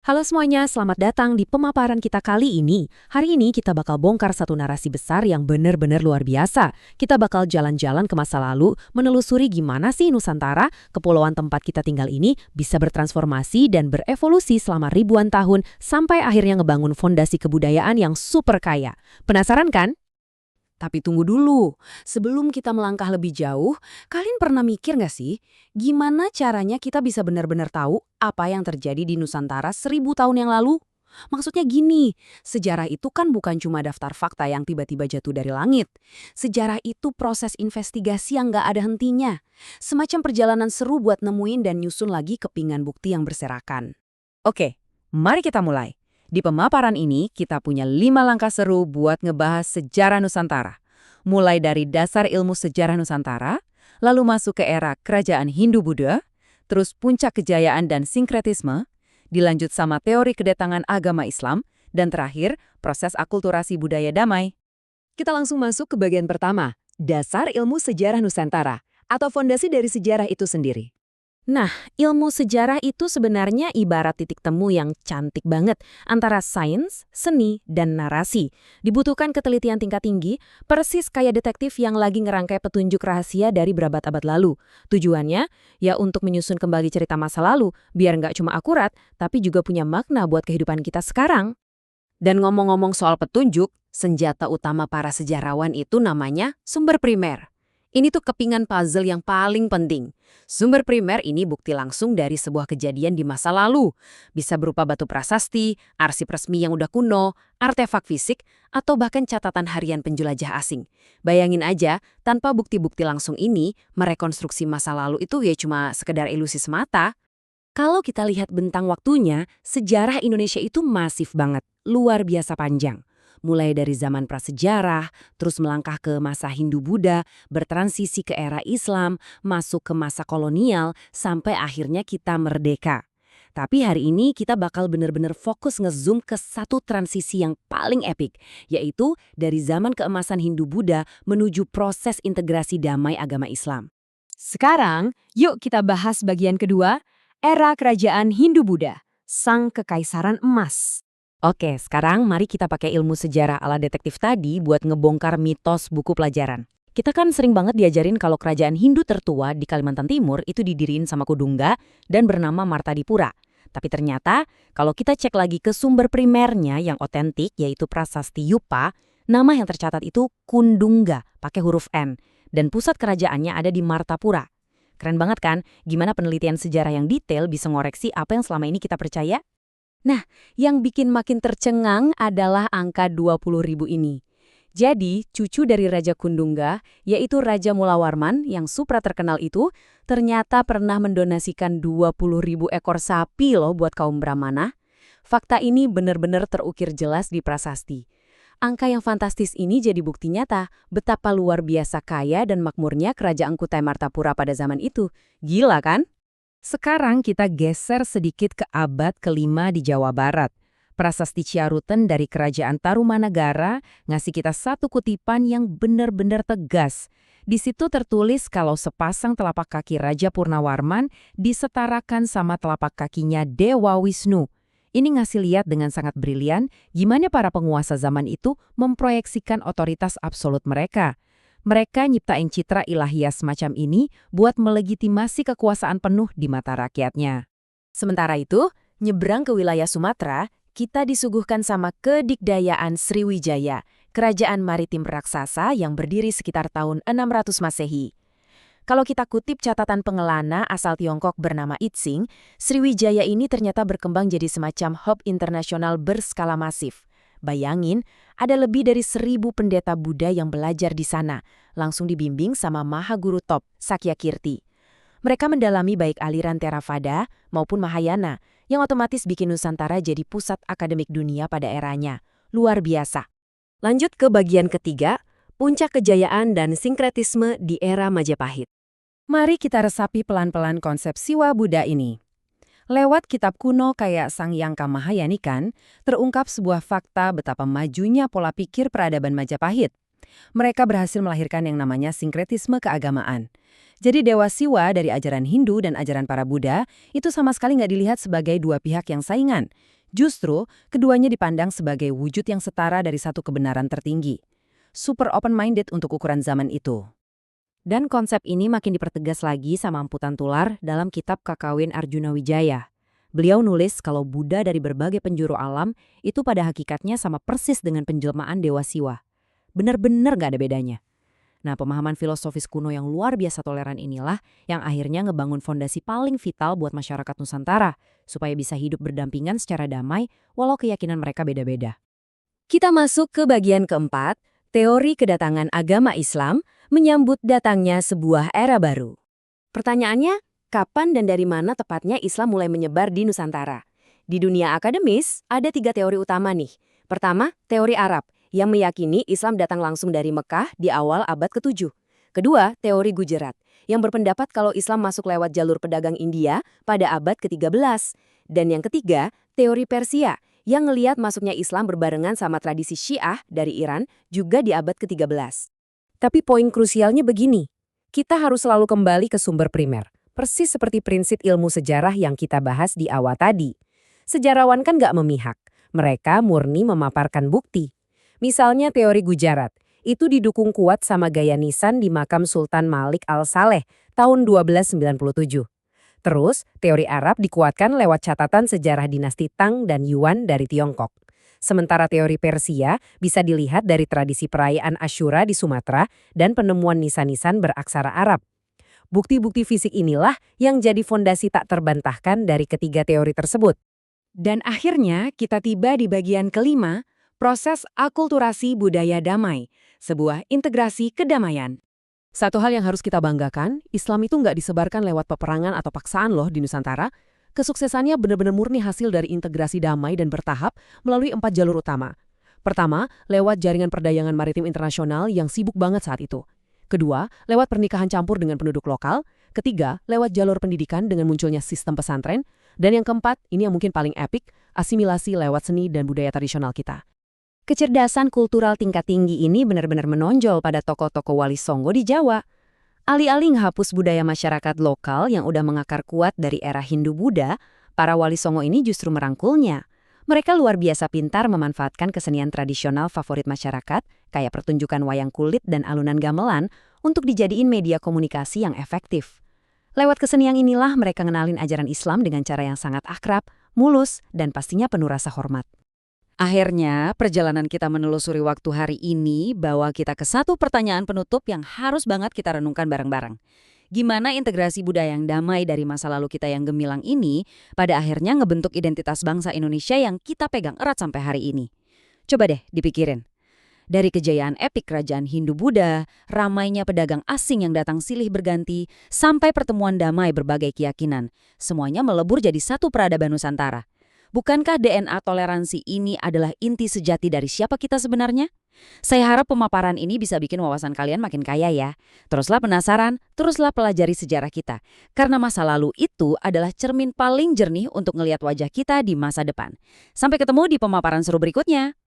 Halo semuanya, selamat datang di pemaparan kita kali ini. Hari ini kita bakal bongkar satu narasi besar yang benar-benar luar biasa. Kita bakal jalan-jalan ke masa lalu, menelusuri gimana sih Nusantara, kepulauan tempat kita tinggal ini, bisa bertransformasi dan berevolusi selama ribuan tahun sampai akhirnya ngebangun fondasi kebudayaan yang super kaya. Penasaran kan? Tapi tunggu dulu, sebelum kita melangkah lebih jauh, kalian pernah mikir nggak sih, gimana caranya kita bisa benar-benar tahu apa yang terjadi di Nusantara 1000 tahun yang lalu? Maksudnya gini, sejarah itu kan bukan cuma daftar fakta yang tiba-tiba jatuh dari langit. Sejarah itu proses investigasi yang nggak ada hentinya. Semacam perjalanan seru buat nemuin dan nyusun lagi kepingan bukti yang berserakan. Oke, mari kita mulai. Di pemaparan ini, kita punya 5 langkah seru buat ngebahas sejarah Nusantara. Mulai dari dasar ilmu sejarah Nusantara, lalu masuk ke era kerajaan Hindu-Buddha, terus puncak kejayaan dan sinkretisme, dilanjut sama teori kedatangan agama Islam, dan terakhir, proses akulturasi budaya damai. Kita langsung masuk ke bagian pertama, dasar ilmu sejarah Nusantara, atau fondasi dari sejarah itu sendiri. Nah, ilmu sejarah itu sebenarnya ibarat titik temu yang cantik banget antara sains, seni, dan narasi. Dibutuhkan ketelitian tingkat tinggi, persis kayak detektif yang lagi ngerangkai petunjuk rahasia dari berabad-abad lalu. Tujuannya, ya untuk menyusun kembali cerita masa lalu, biar nggak cuma akurat, tapi juga punya makna buat kehidupan kita sekarang. Dan ngomong-ngomong soal petunjuk, senjata utama para sejarawan itu namanya sumber primer. Ini tuh kepingan puzzle yang paling penting. Sumber primer ini bukti langsung dari sebuah kejadian di masa lalu. Bisa berupa batu prasasti, arsip resmi yang udah kuno, artefak fisik, atau bahkan catatan harian penjelajah asing. Bayangin aja, tanpa bukti-bukti langsung ini, merekonstruksi masa lalu itu ya cuma sekedar ilusi semata. Kalau kita lihat bentang waktunya, sejarah Indonesia itu masif banget, luar biasa panjang. Mulai dari zaman prasejarah, terus melangkah ke masa Hindu-Buddha, bertransisi ke era Islam, masuk ke masa kolonial, sampai akhirnya kita merdeka. Tapi hari ini kita bakal benar-benar fokus ngezoom ke satu transisi yang paling epik, yaitu dari zaman keemasan Hindu-Buddha menuju proses integrasi damai agama Islam. Sekarang, yuk kita bahas bagian kedua, era kerajaan Hindu-Buddha, Sang Kekaisaran Emas. Oke, sekarang mari kita pakai ilmu sejarah ala detektif tadi buat ngebongkar mitos buku pelajaran. Kita kan sering banget diajarin kalau kerajaan Hindu tertua di Kalimantan Timur itu didiriin sama Kudungga dan bernama Martadipura. Tapi ternyata, kalau kita cek lagi ke sumber primernya yang otentik, yaitu Prasasti Yupa, nama yang tercatat itu Kundungga, pakai huruf N, dan pusat kerajaannya ada di Martapura. Keren banget kan? Gimana penelitian sejarah yang detail bisa ngoreksi apa yang selama ini kita percaya? Nah, yang bikin makin tercengang adalah angka 20.000 ini. Jadi, cucu dari Raja Kundungga, yaitu Raja Mulawarman yang supra terkenal itu, ternyata pernah mendonasikan 20.000 ekor sapi loh buat kaum Brahmana. Fakta ini benar-benar terukir jelas di prasasti. Angka yang fantastis ini jadi bukti nyata betapa luar biasa kaya dan makmurnya kerajaan Kutai Martapura pada zaman itu. Gila kan? Sekarang kita geser sedikit ke abad kelima di Jawa Barat. Prasasti Ciaruten dari Kerajaan Tarumanagara ngasih kita satu kutipan yang benar-benar tegas. Di situ tertulis kalau sepasang telapak kaki Raja Purnawarman disetarakan sama telapak kakinya Dewa Wisnu. Ini ngasih lihat dengan sangat brilian gimana para penguasa zaman itu memproyeksikan otoritas absolut mereka. Mereka nyiptain citra ilahiyah semacam ini buat melegitimasi kekuasaan penuh di mata rakyatnya. Sementara itu, nyebrang ke wilayah Sumatera, kita disuguhkan sama kedikdayaan Sriwijaya, kerajaan maritim raksasa yang berdiri sekitar tahun 600 Masehi. Kalau kita kutip catatan pengelana asal Tiongkok bernama Itsing, Sriwijaya ini ternyata berkembang jadi semacam hub internasional berskala masif. Bayangin, ada lebih dari 1.000 pendeta Buddha yang belajar di sana, langsung dibimbing sama Maha Guru top, Sakyakirti. Mereka mendalami baik aliran Theravada maupun Mahayana, yang otomatis bikin Nusantara jadi pusat akademik dunia pada eranya. Luar biasa. Lanjut ke bagian ketiga, puncak kejayaan dan sinkretisme di era Majapahit. Mari kita resapi pelan-pelan konsep Siwa Buddha ini. Lewat kitab kuno kayak Sang Yangka Mahayanikan, terungkap sebuah fakta betapa majunya pola pikir peradaban Majapahit. Mereka berhasil melahirkan yang namanya sinkretisme keagamaan. Jadi Dewa Siwa dari ajaran Hindu dan ajaran para Buddha itu sama sekali nggak dilihat sebagai dua pihak yang saingan. Justru, keduanya dipandang sebagai wujud yang setara dari satu kebenaran tertinggi. Super open-minded untuk ukuran zaman itu. Dan konsep ini makin dipertegas lagi sama Amputan Tular dalam kitab Kakawin Arjuna Wijaya. Beliau nulis kalau Buddha dari berbagai penjuru alam itu pada hakikatnya sama persis dengan penjelmaan Dewa Siwa. Bener-bener nggak ada bedanya. Nah, pemahaman filosofis kuno yang luar biasa toleran inilah yang akhirnya ngebangun fondasi paling vital buat masyarakat Nusantara, supaya bisa hidup berdampingan secara damai walau keyakinan mereka beda-beda. Kita masuk ke bagian keempat, teori kedatangan agama Islam menyambut datangnya sebuah era baru. Pertanyaannya, kapan dan dari mana tepatnya Islam mulai menyebar di Nusantara? Di dunia akademis, ada 3 teori utama nih. Pertama, teori Arab, yang meyakini Islam datang langsung dari Mekah di awal abad ke-7. Kedua, teori Gujarat, yang berpendapat kalau Islam masuk lewat jalur pedagang India pada abad ke-13. Dan yang ketiga, teori Persia, yang ngeliat masuknya Islam berbarengan sama tradisi Syiah dari Iran juga di abad ke-13. Tapi poin krusialnya begini, kita harus selalu kembali ke sumber primer, persis seperti prinsip ilmu sejarah yang kita bahas di awal tadi. Sejarawan kan nggak memihak, mereka murni memaparkan bukti. Misalnya teori Gujarat, itu didukung kuat sama gaya nisan di makam Sultan Malik al-Saleh tahun 1297. Terus, teori Arab dikuatkan lewat catatan sejarah dinasti Tang dan Yuan dari Tiongkok. Sementara teori Persia bisa dilihat dari tradisi perayaan Asyura di Sumatera dan penemuan nisan-nisan beraksara Arab. Bukti-bukti fisik inilah yang jadi fondasi tak terbantahkan dari ketiga teori tersebut. Dan akhirnya kita tiba di bagian kelima, proses akulturasi budaya damai, sebuah integrasi kedamaian. Satu hal yang harus kita banggakan, Islam itu nggak disebarkan lewat peperangan atau paksaan loh di Nusantara. Kesuksesannya benar-benar murni hasil dari integrasi damai dan bertahap melalui 4 jalur utama. Pertama, lewat jaringan perdagangan maritim internasional yang sibuk banget saat itu. Kedua, lewat pernikahan campur dengan penduduk lokal. Ketiga, lewat jalur pendidikan dengan munculnya sistem pesantren. Dan yang keempat, ini yang mungkin paling epik, asimilasi lewat seni dan budaya tradisional kita. Kecerdasan kultural tingkat tinggi ini benar-benar menonjol pada tokoh-tokoh Wali Songo di Jawa. Alih-alih menghapus budaya masyarakat lokal yang udah mengakar kuat dari era Hindu-Buddha, para Wali Songo ini justru merangkulnya. Mereka luar biasa pintar memanfaatkan kesenian tradisional favorit masyarakat, kayak pertunjukan wayang kulit dan alunan gamelan, untuk dijadiin media komunikasi yang efektif. Lewat kesenian inilah mereka ngenalin ajaran Islam dengan cara yang sangat akrab, mulus, dan pastinya penuh rasa hormat. Akhirnya, perjalanan kita menelusuri waktu hari ini bawa kita ke satu pertanyaan penutup yang harus banget kita renungkan bareng-bareng. Gimana integrasi budaya yang damai dari masa lalu kita yang gemilang ini pada akhirnya ngebentuk identitas bangsa Indonesia yang kita pegang erat sampai hari ini? Coba deh dipikirin. Dari kejayaan epik kerajaan Hindu-Buddha, ramainya pedagang asing yang datang silih berganti, sampai pertemuan damai berbagai keyakinan, semuanya melebur jadi satu peradaban Nusantara. Bukankah DNA toleransi ini adalah inti sejati dari siapa kita sebenarnya? Saya harap pemaparan ini bisa bikin wawasan kalian makin kaya ya. Teruslah penasaran, teruslah pelajari sejarah kita. Karena masa lalu itu adalah cermin paling jernih untuk ngelihat wajah kita di masa depan. Sampai ketemu di pemaparan seru berikutnya.